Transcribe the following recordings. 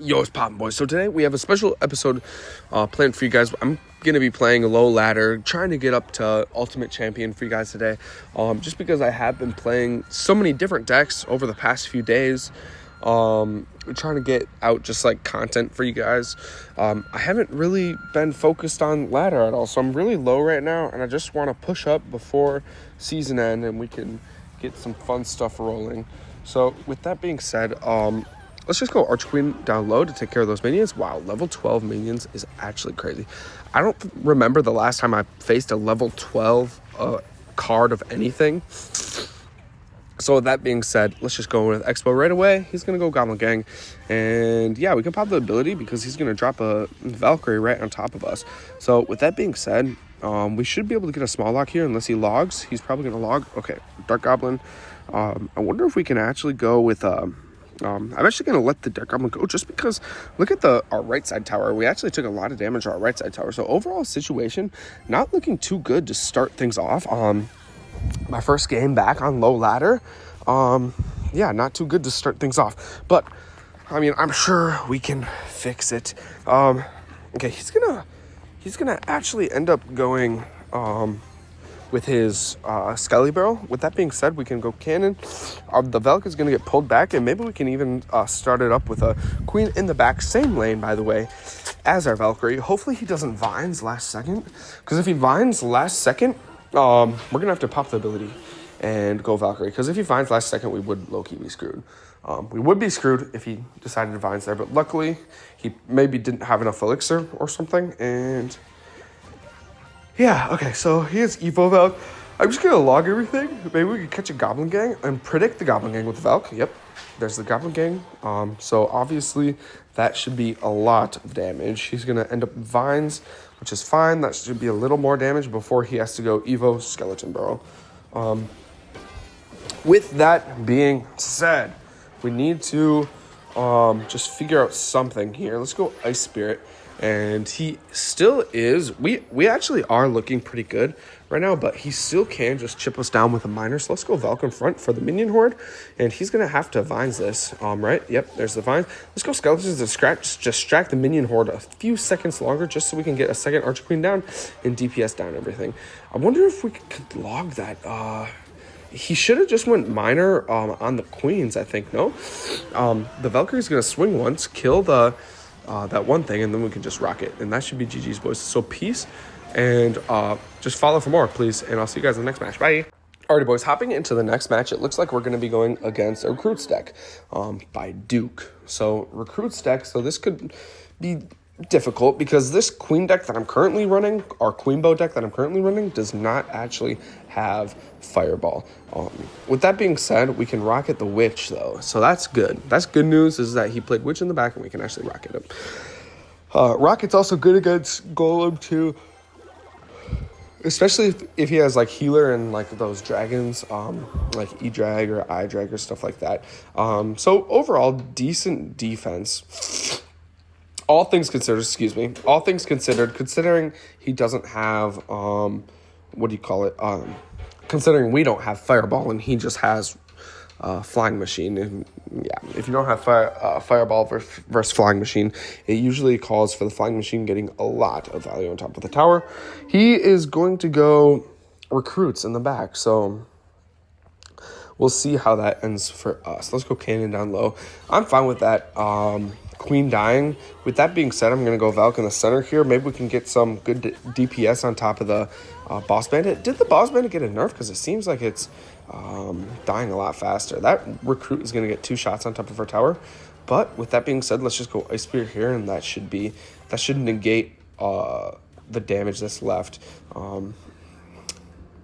Yo, it's poppin', boys. So today we have a special episode planned for you guys. I'm going to be playing a low ladder, trying to get up to Ultimate Champion for you guys today. Just because I have been playing so many different decks over the past few days. Trying to get out just like content for you guys. I haven't really been focused on ladder at all, so I'm really low right now, and I just want to push up before season end and we can get some fun stuff rolling. So with that being said, let's just go Archqueen down low to take care of those minions. Wow, level 12 minions is actually crazy. I don't remember the last time I faced a level 12 card of anything. So with that being said, let's just go with Xbow right away. He's going to go Goblin Gang. And yeah, we can pop the ability because he's going to drop a Valkyrie right on top of us. So with that being said, we should be able to get a small lock here unless he logs. He's probably going to log. Okay, Dark Goblin. I wonder if we can actually go with... I'm actually going to let the Dark Goblin go just because look at our right side tower. We actually took a lot of damage to our right side tower. So overall situation, not looking too good to start things off. My first game back on low ladder. Yeah, not too good to start things off. But, I mean, I'm sure we can fix it. Okay, he's gonna actually end up going, with his Skelly Barrel. With that being said, we can go Cannon. The Velk is going to get pulled back, and maybe we can even start it up with a Queen in the back. Same lane, by the way, as our Valkyrie. Hopefully he doesn't Vines last second, because if he Vines last second, we're going to have to pop the ability and go Valkyrie, because if he Vines last second, we would low-key be screwed. We would be screwed if he decided to Vines there, but luckily he maybe didn't have enough Elixir or something, and... yeah, okay, so here's Evo Valk. I'm just going to log everything. Maybe we could catch a Goblin Gang and predict the Goblin Gang with Valk. Yep, there's the Goblin Gang. So obviously that should be a lot of damage. He's going to end up Vines, which is fine. That should be a little more damage before he has to go Evo Skeleton Barrel. With that being said, we need to just figure out something here. Let's go Ice Spirit. And he still is, we actually are looking pretty good right now, but he still can just chip us down with a miner. So let's go Valk in front for the minion horde. And he's going to have to Vines this, right? Yep, there's the Vines. Let's go Skeletons to distract the minion horde a few seconds longer just so we can get a second Archqueen down and DPS down everything. I wonder if we could log that. He should have just went miner on the Queens, I think, no? The Valkyrie's going to swing once, kill the... that one thing, and then we can just rock it, and that should be GG's, boys. So peace, and just follow for more, please, and I'll see you guys in the next match. Bye. Alrighty, boys, hopping into the next match, it looks like we're going to be going against a Recruits deck by Duke. So Recruits deck, so this could be difficult because this Queen deck that I'm currently running, our Queen Bow deck that I'm currently running, does not actually have Fireball. With that being said, we can rocket the Witch, though, so that's good. That's good news, is that he played Witch in the back, and we can actually rocket him. Rocket's also good against Golem, too, especially if he has, like, Healer and, like, those dragons, like E-Drag or I-Drag or stuff like that. So, overall, decent defense. All things considered, considering he doesn't have, what do you call it? Considering we don't have Fireball and he just has Flying Machine. And yeah, if you don't have Fireball versus Flying Machine, it usually calls for the Flying Machine getting a lot of value on top of the tower. He is going to go Recruits in the back, so we'll see how that ends for us. Let's go Cannon down low. I'm fine with that. Queen dying. With that being said, I'm going to go Valk in the center here. Maybe we can get some good DPS on top of the Boss Bandit. Did the Boss Bandit get a nerf? Because it seems like it's dying a lot faster. That Recruit is going to get 2 shots on top of our tower. But with that being said, let's just go Ice Spear here, and that should negate the damage that's left.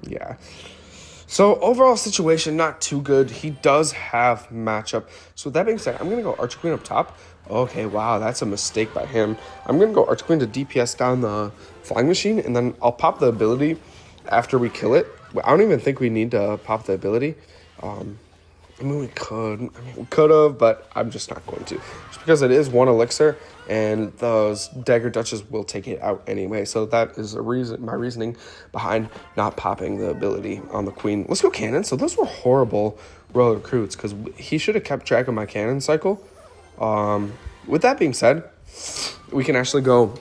Yeah. So, overall situation, not too good. He does have matchup. So, with that being said, I'm going to go Archqueen up top. Okay, wow, that's a mistake by him. I'm going to go Archqueen to DPS down the Flying Machine, and then I'll pop the ability after we kill it. I don't even think we need to pop the ability. I mean, we could have, but I'm just not going to. Just because it is 1 elixir, and those Dagger Duchess will take it out anyway. So that is my reasoning behind not popping the ability on the Queen. Let's go Cannon. So those were horrible Royal Recruits, because he should have kept track of my Cannon cycle. With that being said, we can actually go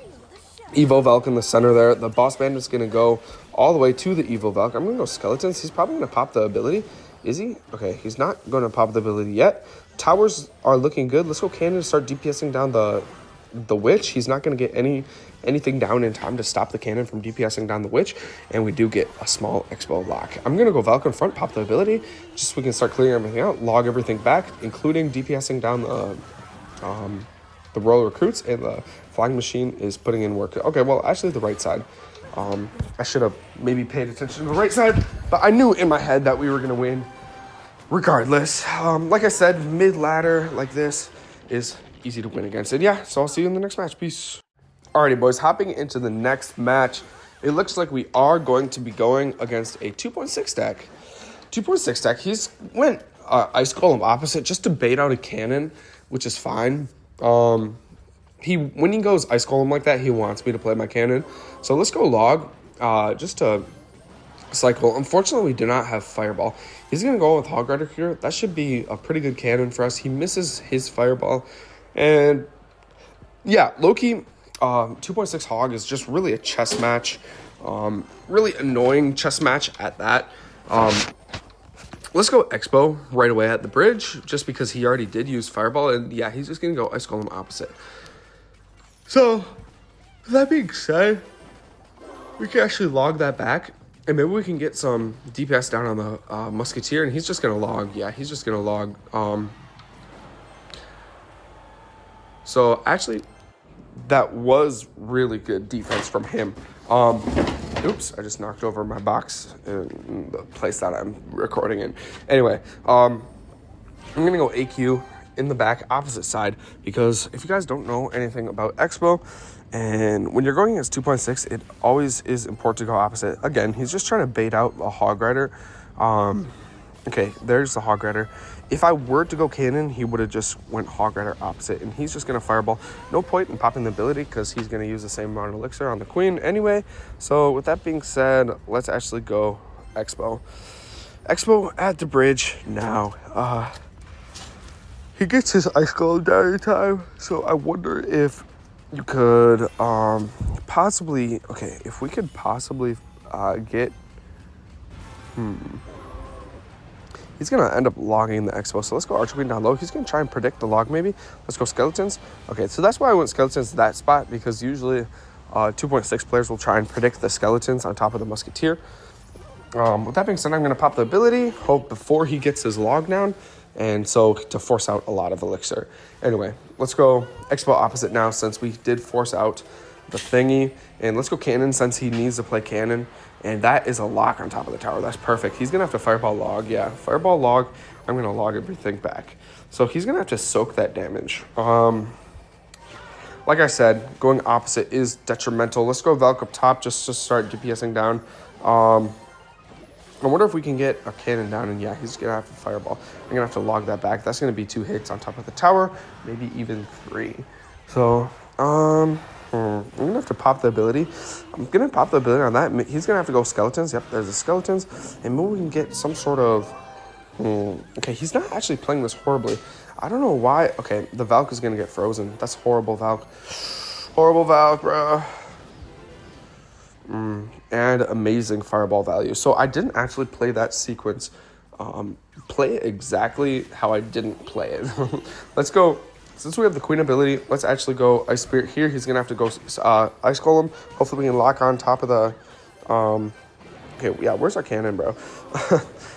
Evo Velk in the center there. The boss band is going to go all the way to the Evo Velk. I'm going to go Skeletons. He's probably going to pop the ability. Is he? Okay, he's not going to pop the ability yet. Towers are looking good. Let's go Cannon to start DPSing down the Witch. He's not going to get anything down in time to stop the Cannon from DPSing down the Witch. And we do get a small Xbow lock. I'm going to go Velk in front, pop the ability, just so we can start clearing everything out, log everything back, including DPSing down the Royal Recruits, and the Flying Machine is putting in work. Okay, well, actually the right side. I should have maybe paid attention to the right side, but I knew in my head that we were going to win regardless. Like I said, mid-ladder like this is easy to win against. And yeah, so I'll see you in the next match. Peace. Alrighty, boys, hopping into the next match. It looks like we are going to be going against a 2.6 deck. 2.6 deck, he's went Ice Golem opposite just to bait out a cannon, which is fine. When he goes Ice Golem like that, he wants me to play my cannon. So let's go log, just to cycle. Unfortunately, we do not have Fireball. He's going to go with Hog Rider here. That should be a pretty good cannon for us. He misses his Fireball. And yeah, Loki, 2.6 Hog is just really a chess match. Really annoying chess match at that. Let's go Xbow right away at the bridge, just because he already did use Fireball. And yeah, he's just going to go Ice Golem opposite. So, with that being said, we can actually log that back. And maybe we can get some DPS down on the Musketeer. And he's just going to log. Yeah, he's just going to log. So, actually, that was really good defense from him. Oops, I just knocked over my box in the place that I'm recording in. Anyway, I'm going to go AQ in the back opposite side, because if you guys don't know anything about Xbow, and when you're going against 2.6, it always is important to go opposite. Again, he's just trying to bait out a Hog Rider. Okay, there's the Hog Rider. If I were to go Cannon, he would have just went Hog Rider opposite, and he's just going to Fireball. No point in popping the ability, because he's going to use the same amount of Elixir on the Queen anyway. So with that being said, let's actually go Xbow. Xbow at the bridge now. He gets his Ice Golem down in time, so I wonder if you could possibly... Okay, if we could possibly get... He's going to end up logging the Xbow, so let's go Archer Queen down low. He's going to try and predict the log maybe. Let's go Skeletons. Okay, so that's why I went Skeletons to that spot, because usually 2.6 players will try and predict the Skeletons on top of the Musketeer. With that being said, I'm going to pop the ability, hope before he gets his log down, and so to force out a lot of Elixir. Anyway, let's go Xbow opposite now, since we did force out the thingy. And let's go Cannon, since he needs to play Cannon. And that is a lock on top of the tower. That's perfect. He's going to have to Fireball log. Yeah, Fireball log. I'm going to log everything back. So he's going to have to soak that damage. Like I said, going opposite is detrimental. Let's go Velk up top just to start DPSing down. I wonder if we can get a cannon down, and yeah, he's going to have to Fireball. I'm going to have to log that back. That's going to be 2 hits on top of the tower, maybe even 3. So, I'm going to have to pop the ability. I'm going to pop the ability on that. He's going to have to go Skeletons. Yep, there's the Skeletons. And maybe we can get some sort of... Okay, he's not actually playing this horribly. I don't know why. Okay, the Valk is going to get frozen. That's horrible, Valk. Horrible Valk, bro. And amazing Fireball value. So I didn't actually play that sequence. Play it exactly how I didn't play it. Let's go. Since we have the Queen ability, let's actually go Ice Spirit here. He's going to have to go Ice Golem. Hopefully we can lock on top of the... Okay, yeah, where's our cannon, bro?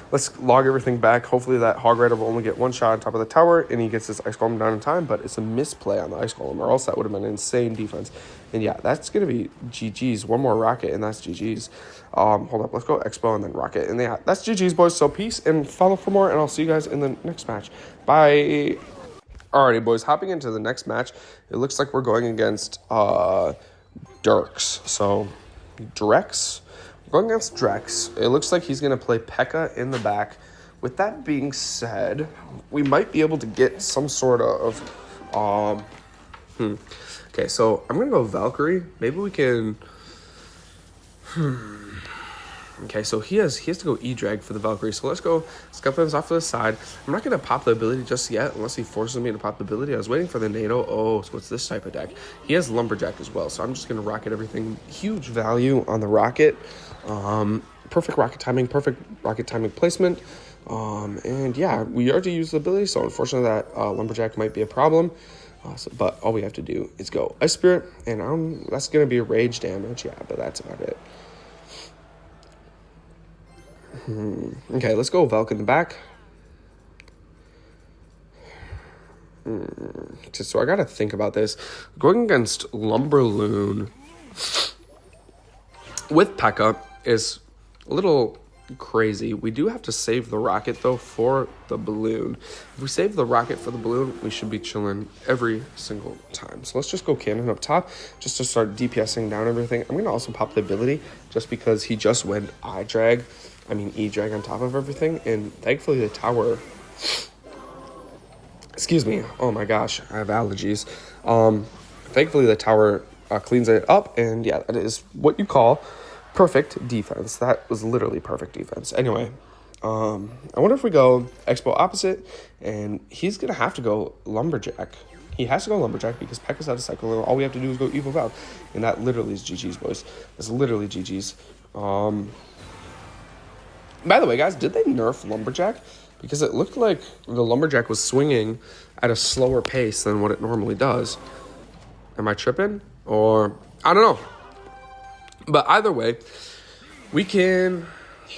Let's log everything back. Hopefully that Hog Rider will only get 1 shot on top of the tower, and he gets his Ice Golem down in time, but it's a misplay on the Ice Golem, or else that would have been an insane defense. And yeah, that's going to be GG's. 1 more Rocket, and that's GG's. Hold up, let's go Xbow and then Rocket. And yeah, that's GG's, boys. So peace, and follow for more, and I'll see you guys in the next match. Bye. Alrighty, boys, hopping into the next match. It looks like we're going against Dirks. So, Drex. We're going against Drex. It looks like he's going to play P.E.K.K.A. in the back. With that being said, we might be able to get some sort of... Okay, so I'm going to go Valkyrie. Maybe we can... Okay, so he has to go E-Drag for the Valkyrie. So let's go Skeletons off to the side. I'm not going to pop the ability just yet unless he forces me to pop the ability. I was waiting for the NATO. Oh, so it's this type of deck. He has Lumberjack as well, so I'm just going to rocket everything. Huge value on the rocket. Perfect rocket timing placement. And yeah, we already used the ability, so unfortunately that Lumberjack might be a problem. But all we have to do is go Ice Spirit, and that's going to be a rage damage. Yeah, but that's about it. Okay, let's go Valk in the back. So I gotta think about this. Going against Lumberloon with P.E.K.K.A. is a little crazy. We do have to save the rocket though for the balloon. If we save the rocket for the balloon, we should be chilling every single time. So let's just go cannon up top just to start DPSing down everything. I'm gonna also pop the ability just because he just went E-Drag on top of everything, and thankfully the tower, excuse me, oh my gosh, I have allergies. Thankfully the tower cleans it up, and yeah, that is what you call perfect defense. That was literally perfect defense. Anyway, I wonder if we go Xbow opposite, and he's gonna have to go Lumberjack. He has to go Lumberjack because P.E.K.K.A.'s out of cycle, and all we have to do is go Evil Valve, and that literally is GG's, boys. That's literally GG's. By the way, guys, did they nerf Lumberjack? Because it looked like the Lumberjack was swinging at a slower pace than what it normally does. Am I tripping? Or, I don't know. But either way, he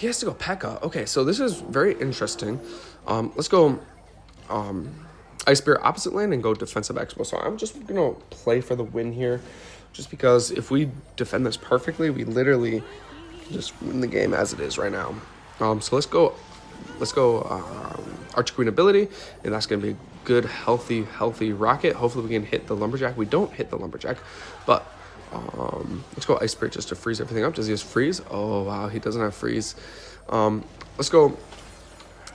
has to go P.E.K.K.A. Okay, so this is very interesting. Let's go Ice Spirit opposite lane and go defensive Xbow. So I'm just going to play for the win here. Just because if we defend this perfectly, we literally just win the game as it is right now. So let's go Archer Queen ability, and that's going to be a good, healthy rocket. Hopefully we can hit the Lumberjack. We don't hit the Lumberjack, but let's go Ice Spirit just to freeze everything up. Does he have freeze? Oh, wow, he doesn't have freeze. Let's go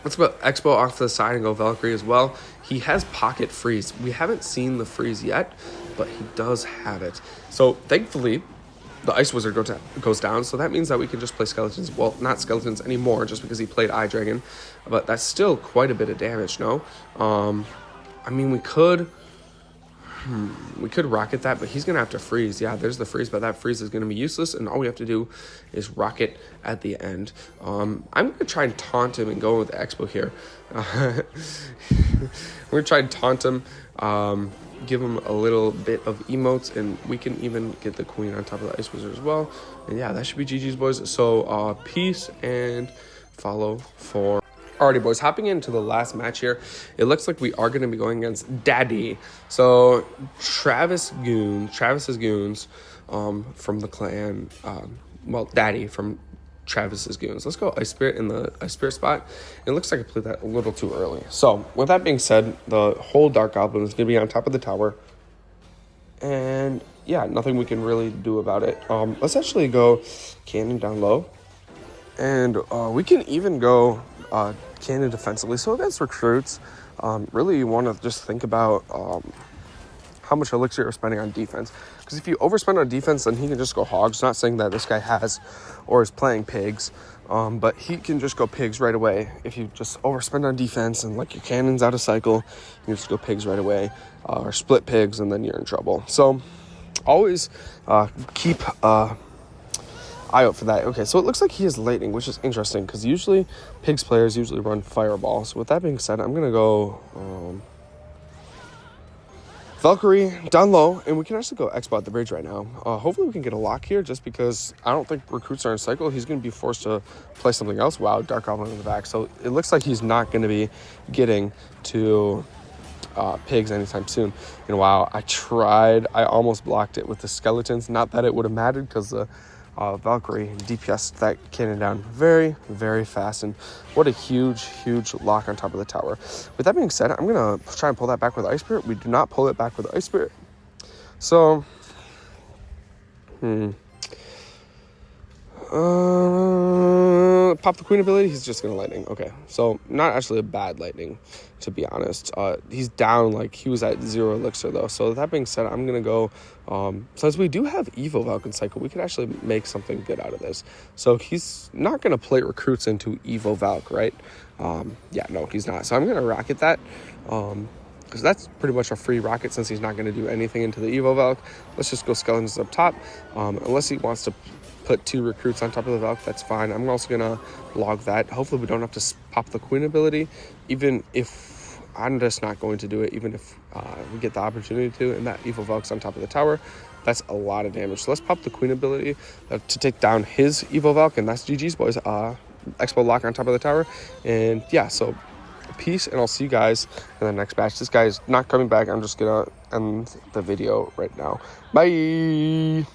Xbow off to the side and go Valkyrie as well. He has pocket freeze. We haven't seen the freeze yet, but he does have it. So thankfully, the Ice Wizard goes down, so that means that we can just play Skeletons. Well, not Skeletons anymore, just because he played iDragon, but that's still quite a bit of damage, no? I mean, we could rocket that, but he's going to have to freeze. Yeah, there's the freeze, but that freeze is going to be useless, and all we have to do is rocket at the end. I'm going to try and taunt him and go with Xbow here. We're going to try and taunt him, give him a little bit of emotes, and we can even get the Queen on top of the Ice Wizard as well. And yeah, that should be GG's, boys. So peace and follow for... Alrighty, boys, hopping into the last match here, it looks like we are going to be going against Daddy. So Travis's goons from the clan, Daddy from Travis's goons. Let's go Ice Spirit in the Ice Spirit spot. It looks like I played that a little too early. So with that being said, the whole Dark Goblin is going to be on top of the tower. And yeah, nothing we can really do about it. Let's actually go cannon down low. And we can even go cannon defensively. So against recruits, really you want to just think about how much elixir you're spending on defense. Because if you overspend on defense, then he can just go hogs. Not saying that this guy has or is playing pigs, but he can just go pigs right away. If you just overspend on defense and like your cannon's out of cycle, you can just go pigs right away, or split pigs, and then you're in trouble. So always keep eye out for that. Okay, so it looks like he has lightning, which is interesting because usually pigs players usually run fireball. So with that being said, I'm gonna go Valkyrie down low, and we can actually go Xbow at the bridge right now. Hopefully we can get a lock here, just because I don't think recruits are in cycle. He's going to be forced to play something else. Wow, Dark Goblin in the back. So it looks like he's not going to be getting to pigs anytime soon. And wow, I almost blocked it with the Skeletons. Not that it would have mattered, because the Valkyrie DPS that cannon down very, very fast, and what a huge lock on top of the tower. With that being said, I'm gonna try and pull that back with Ice Spirit. We do not pull it back with Ice Spirit, so gonna pop the queen ability. He's just gonna lightning. Okay, so not actually a bad lightning, to be honest. He's down, like he was at 0 elixir though. So that being said, I'm gonna go. Since we do have Evo Valk cycle, we could actually make something good out of this. So he's not gonna plate recruits into Evo Valk, right? Yeah, no, he's not. So I'm gonna rocket that. Because that's pretty much a free rocket since he's not going to do anything into the Evo Valk. Let's just go Skeletons up top. Unless he wants to put 2 recruits on top of the Valk, that's fine. I'm also going to log that. Hopefully we don't have to pop the Queen ability, even if I'm just not going to do it, even if we get the opportunity to, and that Evo Valk's on top of the tower. That's a lot of damage. So let's pop the Queen ability to take down his Evo Valk, and that's GG's, boys. Xbow lock on top of the tower. And yeah, so peace, and I'll see you guys in the next match. This guy is not coming back. I'm just gonna end the video right now. Bye.